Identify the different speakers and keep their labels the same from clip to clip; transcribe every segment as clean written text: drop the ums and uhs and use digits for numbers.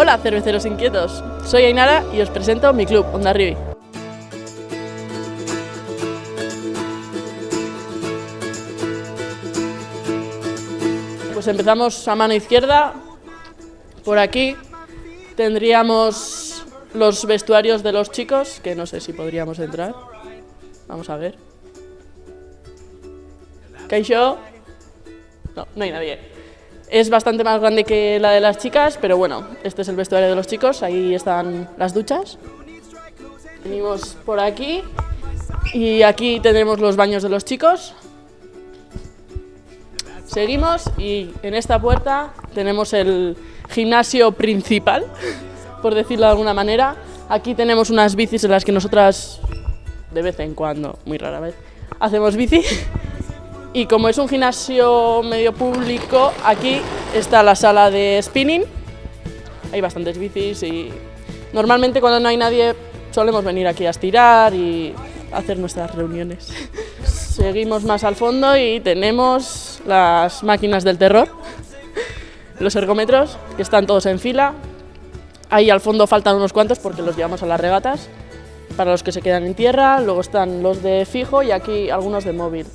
Speaker 1: Hola cerveceros inquietos, soy Ainara y os presento mi club, Hondarribia. Pues empezamos a mano izquierda, por aquí tendríamos los vestuarios de los chicos, que no sé si podríamos entrar, vamos a ver. ¿Kaixo? No, no hay nadie. Es bastante más grande que la de las chicas, pero bueno, este es el vestuario de los chicos, ahí están las duchas. Venimos por aquí y aquí tenemos los baños de los chicos. Seguimos y en esta puerta tenemos el gimnasio principal, por decirlo de alguna manera. Aquí tenemos unas bicis en las que nosotras, de vez en cuando, muy rara vez, hacemos bici. Y como es un gimnasio medio público, aquí está la sala de spinning. Hay bastantes bicis y normalmente cuando no hay nadie solemos venir aquí a estirar y hacer nuestras reuniones. Seguimos más al fondo y tenemos las máquinas del terror, los ergómetros, que están todos en fila. Ahí al fondo faltan unos cuantos porque los llevamos a las regatas, para los que se quedan en tierra. Luego están los de fijo y aquí algunos de móvil.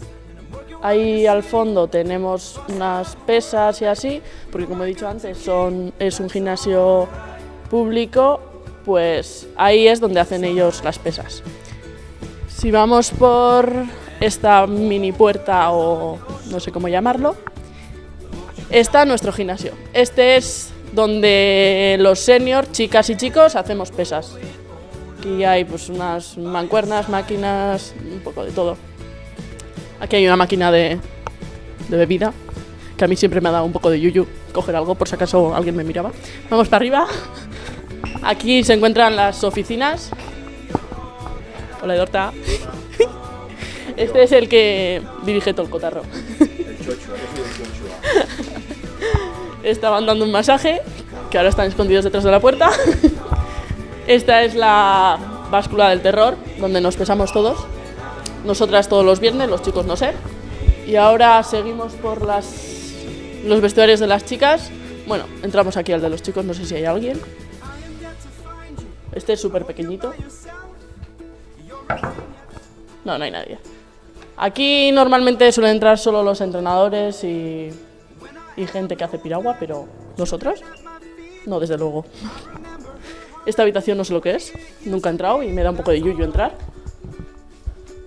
Speaker 1: Ahí al fondo tenemos unas pesas y así, porque como he dicho antes, es un gimnasio público, pues ahí es donde hacen ellos las pesas. Si vamos por esta mini puerta o no sé cómo llamarlo, está nuestro gimnasio. Este es donde los seniors, chicas y chicos, hacemos pesas. Aquí hay pues unas mancuernas, máquinas, un poco de todo. Aquí hay una máquina de bebida, que a mí siempre me ha dado un poco de yuyu coger algo por si acaso alguien me miraba. Vamos para arriba. Aquí se encuentran las oficinas. Hola, Edorta. Este es el que dirige todo el cotarro.
Speaker 2: El chocho, el chocho.
Speaker 1: Estaban dando un masaje, que ahora están escondidos detrás de la puerta. Esta es la báscula del terror, donde nos pesamos todos. Nosotras todos los viernes, los chicos no sé. Y ahora seguimos por los vestuarios de las chicas. Bueno, entramos aquí al de los chicos, no sé si hay alguien. Este es súper pequeñito. No, no hay nadie. Aquí normalmente suelen entrar solo los entrenadores y gente que hace piragua, pero ¿nosotros? No, desde luego. Esta habitación no sé lo que es, nunca he entrado y me da un poco de yuyu entrar.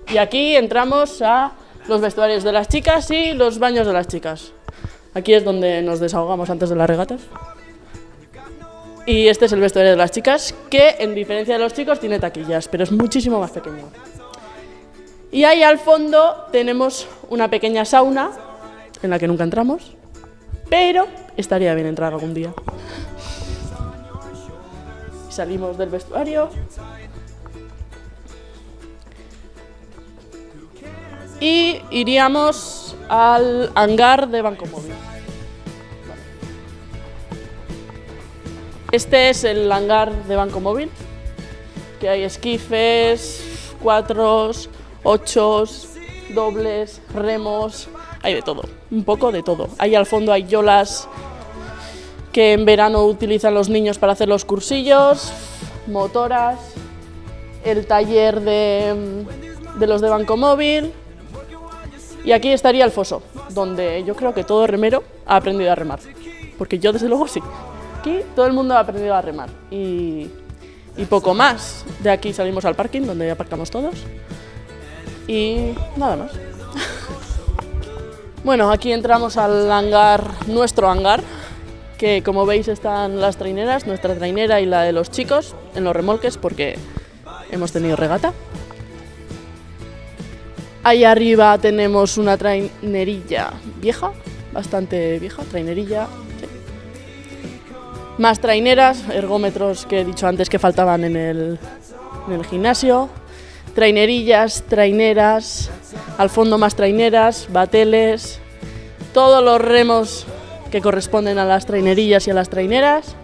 Speaker 1: Y aquí entramos a los vestuarios de las chicas y los baños de las chicas. Aquí es donde nos desahogamos antes de las regatas. Y este es el vestuario de las chicas, que en diferencia de los chicos tiene taquillas, pero es muchísimo más pequeño. Y ahí al fondo tenemos una pequeña sauna, en la que nunca entramos, pero estaría bien entrar algún día. Salimos del vestuario. Y iríamos al hangar de Banco Móvil. Este es el hangar de Banco Móvil, que hay esquifes, cuatros, ochos, dobles, remos, hay de todo, un poco de todo. Ahí al fondo hay yolas que en verano utilizan los niños para hacer los cursillos, motoras, el taller de los de Banco Móvil. Y aquí estaría el foso, donde yo creo que todo remero ha aprendido a remar, porque yo desde luego sí. Aquí todo el mundo ha aprendido a remar y poco más. De aquí salimos al parking, donde aparcamos todos, y nada más. Bueno, aquí entramos al hangar, nuestro hangar, que como veis están las traineras, nuestra trainera y la de los chicos, en los remolques, porque hemos tenido regata. Ahí arriba tenemos una trainerilla vieja, bastante vieja, trainerilla. Sí. Más traineras, ergómetros que he dicho antes que faltaban en el gimnasio. Trainerillas, traineras, al fondo más traineras, bateles, todos los remos que corresponden a las trainerillas y a las traineras.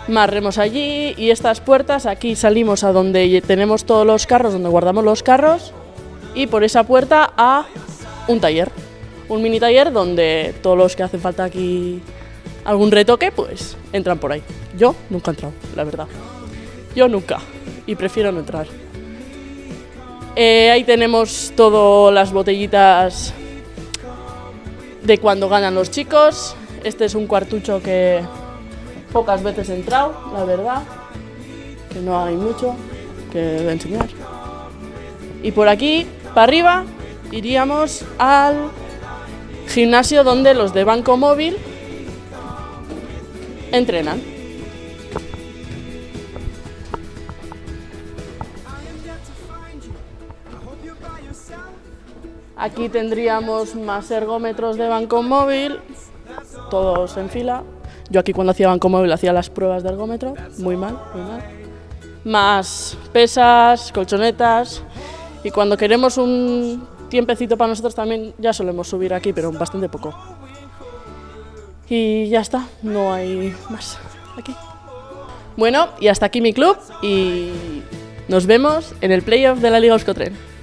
Speaker 1: Más remos allí y estas puertas, aquí salimos a donde tenemos todos los carros, donde guardamos los carros. Y por esa puerta a un taller, un mini taller donde todos los que hacen falta aquí algún retoque, pues entran por ahí. Yo nunca he entrado, la verdad. Yo nunca. Y prefiero no entrar. Ahí tenemos todas las botellitas de cuando ganan los chicos. Este es un cuartucho que pocas veces he entrado, la verdad. Que no hay mucho que enseñar. Y por aquí, para arriba, iríamos al gimnasio donde los de Banco Móvil entrenan. Aquí tendríamos más ergómetros de Banco Móvil, todos en fila. Yo aquí cuando hacía Banco Móvil hacía las pruebas de ergómetro, muy mal, muy mal. Más pesas, colchonetas, y cuando queremos un tiempecito para nosotros también ya solemos subir aquí, pero bastante poco. Y ya está, no hay más aquí. Bueno, y hasta aquí mi club y nos vemos en el playoff de la Liga Euskotren.